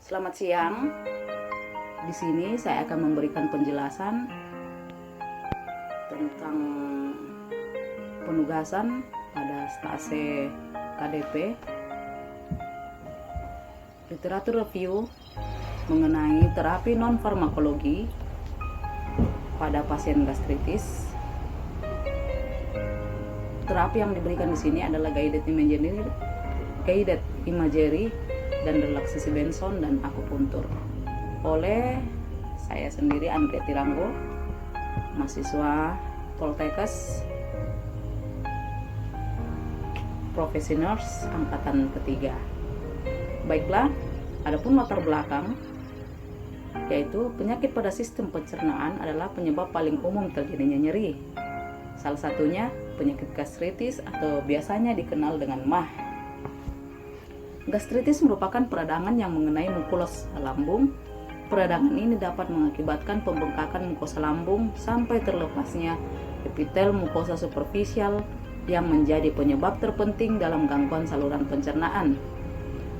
Selamat siang. Di sini saya akan memberikan penjelasan tentang penugasan pada stase KDP, literatur review mengenai terapi non-farmakologi pada pasien gastritis. Terapi yang diberikan di sini adalah guided imagery dan relaksasi Benson dan akupuntur oleh saya sendiri, Andre Tiranggo, mahasiswa Poltekkes Professionals angkatan ketiga. Baiklah, adapun latar belakang, yaitu penyakit pada sistem pencernaan adalah penyebab paling umum terjadinya nyeri. Salah satunya penyakit gastritis atau biasanya dikenal dengan MAH. Gastritis merupakan peradangan yang mengenai mukosa lambung. Peradangan ini dapat mengakibatkan pembengkakan mukosa lambung sampai terlepasnya epitel mukosa superficial yang menjadi penyebab terpenting dalam gangguan saluran pencernaan.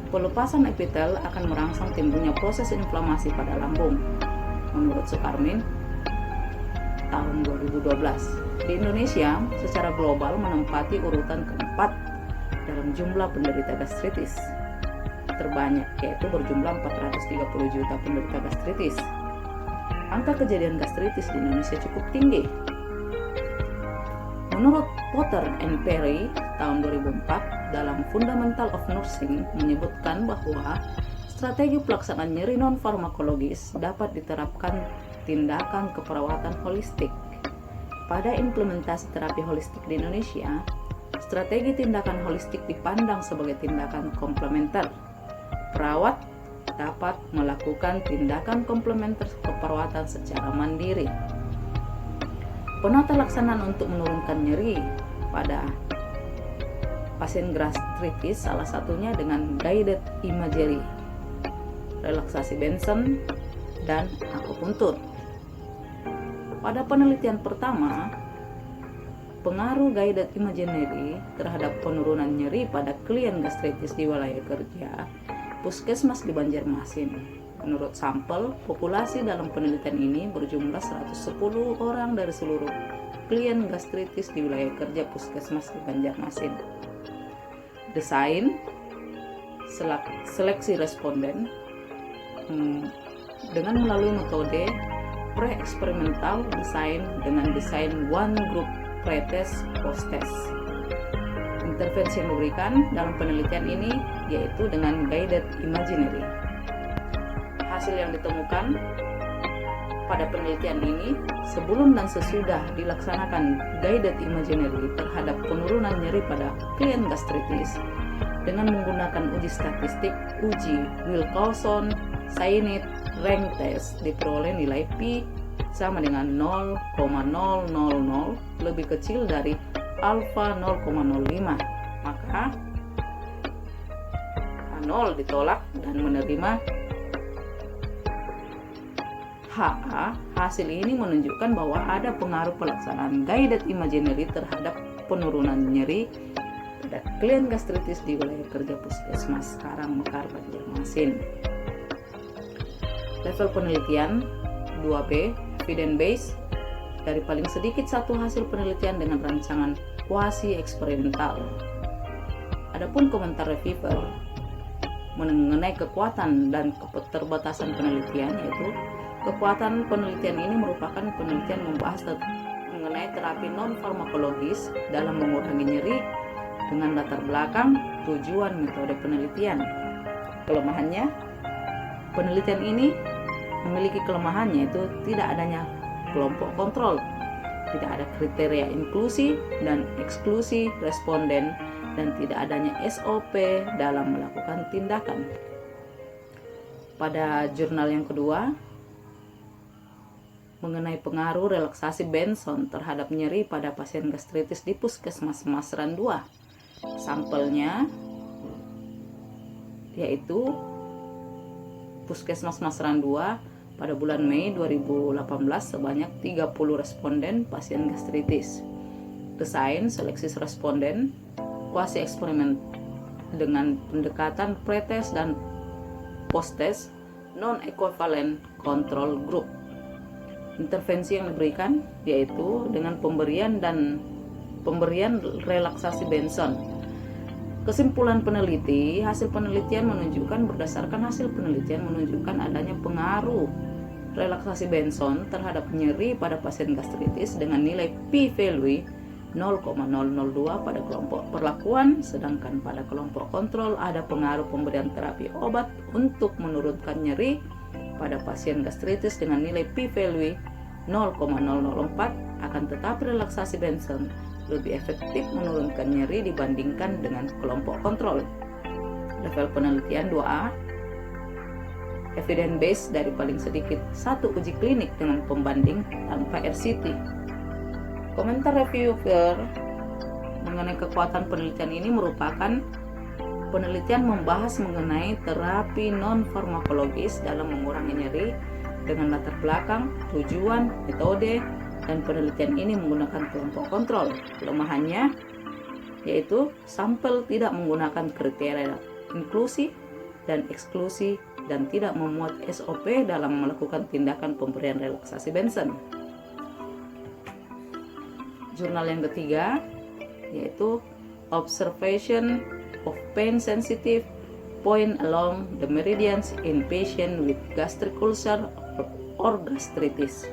Pelepasan epitel akan merangsang timbulnya proses inflamasi pada lambung. Menurut Sukarmin, tahun 2012, di Indonesia secara global menempati urutan keempat dalam jumlah penderita gastritis terbanyak, yaitu berjumlah 430 juta penderita gastritis. Angka kejadian gastritis di Indonesia cukup tinggi. Menurut Potter and Perry tahun 2004 dalam Fundamental of Nursing menyebutkan bahwa strategi pelaksanaan nyeri non-farmakologis dapat diterapkan tindakan keperawatan holistik. Pada implementasi terapi holistik di Indonesia, strategi tindakan holistik dipandang sebagai tindakan komplementer. Perawat dapat melakukan tindakan komplementer keperawatan secara mandiri. Penata laksanaan untuk menurunkan nyeri pada pasien gastritis salah satunya dengan guided imagery, relaksasi Benson, dan akupuntur. Pada penelitian pertama, pengaruh guided imagery terhadap penurunan nyeri pada klien gastritis di wilayah kerja Puskesmas di Banjarmasin. Menurut sampel, populasi dalam penelitian ini berjumlah 110 orang dari seluruh klien gastritis di wilayah kerja Puskesmas di Banjarmasin. Desain seleksi responden dengan melalui metode pre-eksperimental design dengan desain one group pretest post-test. Intervensi yang diberikan dalam penelitian ini yaitu dengan guided imagery. Hasil yang ditemukan pada penelitian ini sebelum dan sesudah dilaksanakan guided imagery terhadap penurunan nyeri pada klien gastritis dengan menggunakan uji statistik, uji Wilcoxon Sainit rank test diperoleh nilai P sama dengan 0,000 lebih kecil dari alfa 0,05, maka 0 ditolak dan menerima HA. Hasil ini menunjukkan bahwa ada pengaruh pelaksanaan guided imagery terhadap penurunan nyeri pada klien gastritis di wilayah kerja Puskesmas Karangmekar Banjarmasin. Level penelitian 2B, evidence base, dari paling sedikit satu hasil penelitian dengan rancangan kuasi eksperimental. Adapun komentar reviewer mengenai kekuatan dan keterbatasan penelitian, yaitu kekuatan penelitian ini merupakan penelitian membahas mengenai terapi non-farmakologis dalam mengurangi nyeri dengan latar belakang tujuan metode penelitian. Kelemahannya, penelitian ini memiliki kelemahannya yaitu tidak adanya kelompok kontrol, tidak ada kriteria inklusi dan eksklusi responden, dan tidak adanya SOP dalam melakukan tindakan. Pada jurnal yang kedua, mengenai pengaruh relaksasi Benson terhadap nyeri pada pasien gastritis di Puskesmas Masran 2. Sampelnya yaitu Puskesmas Masran 2 pada bulan Mei 2018 sebanyak 30 responden pasien gastritis. Desain seleksi responden kuasi eksperimen dengan pendekatan pretest dan post-test non-equivalent control group. Intervensi yang diberikan yaitu dengan pemberian relaksasi Benson. Kesimpulan peneliti, hasil penelitian menunjukkan adanya pengaruh relaksasi Benson terhadap nyeri pada pasien gastritis dengan nilai p-value 0,002 pada kelompok perlakuan, sedangkan pada kelompok kontrol ada pengaruh pemberian terapi obat untuk menurunkan nyeri pada pasien gastritis dengan nilai p-value 0,004, akan tetapi relaksasi Benson lebih efektif menurunkan nyeri dibandingkan dengan kelompok kontrol. Level penelitian 2A, evidence base dari paling sedikit 1 uji klinik dengan pembanding tanpa RCT. Komentar reviewer mengenai kekuatan penelitian ini merupakan penelitian membahas mengenai terapi non-farmakologis dalam mengurangi nyeri dengan latar belakang, tujuan, metode, dan penelitian ini menggunakan kelompok kontrol. Kelemahannya yaitu sampel tidak menggunakan kriteria inklusi dan eksklusi dan tidak memuat SOP dalam melakukan tindakan pemberian relaksasi Benson. Jurnal yang ketiga yaitu Observation of Pain Sensitive Point Along the Meridians in Patient with Gastric Ulcer or Gastritis.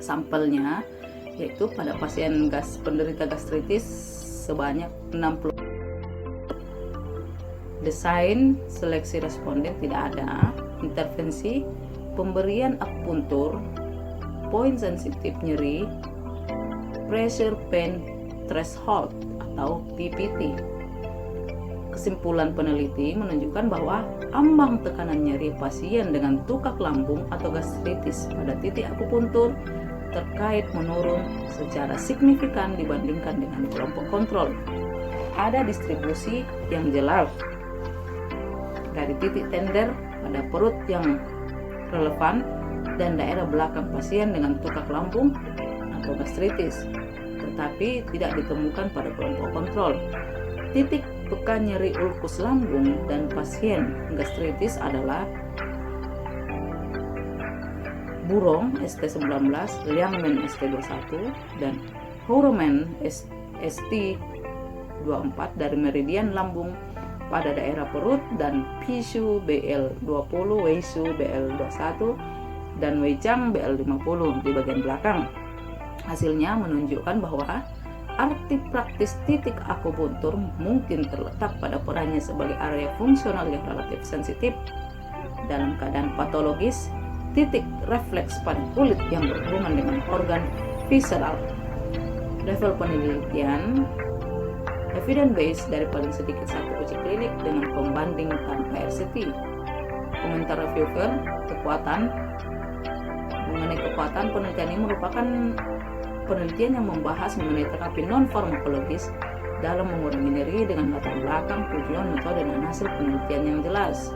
Sampelnya yaitu pada pasien penderita gastritis sebanyak 60. Desain seleksi responden tidak ada. Intervensi pemberian akupuntur, point sensitif nyeri, pressure pain threshold atau PPT. Kesimpulan peneliti menunjukkan bahwa ambang tekanan nyeri pasien dengan tukak lambung atau gastritis pada titik akupuntur terkait menurun secara signifikan dibandingkan dengan kelompok kontrol. Ada distribusi yang jelas dari titik tender pada perut yang relevan dan daerah belakang pasien dengan tukak lambung atau gastritis, tetapi tidak ditemukan pada kelompok kontrol. Titik pekan nyeri ulkus lambung dan pasien gastritis adalah Burong ST19, Liangmen ST21, dan Houreman ST24 dari meridian lambung pada daerah perut dan Pisu BL20, Weisu BL21, dan Weichang BL50 di bagian belakang. Hasilnya menunjukkan bahwa arti praktis titik akupuntur mungkin terletak pada perannya sebagai area fungsional yang relatif sensitif. Dalam keadaan patologis, titik refleks pada kulit yang berhubungan dengan organ visceral. Level penelitian evidence base dari paling sedikit 1 uji klinik dengan pembanding tanpa RCT. Komentar reviewer, mengenai kekuatan penelitian ini merupakan penelitian yang membahas mengenai terapi non-farmakologis dalam mengurangi nyeri dengan latar belakang, tujuan, metode, dan hasil penelitian yang jelas.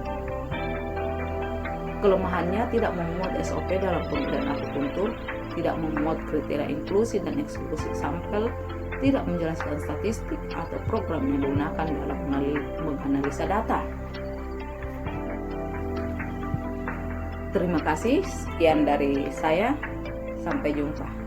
Kelemahannya tidak memuat SOP dalam pemberian akupuntur, tidak memuat kriteria inklusi dan eksklusi sampel, tidak menjelaskan statistik atau program yang digunakan dalam menganalisa data. Terima kasih, sekian dari saya, sampai jumpa.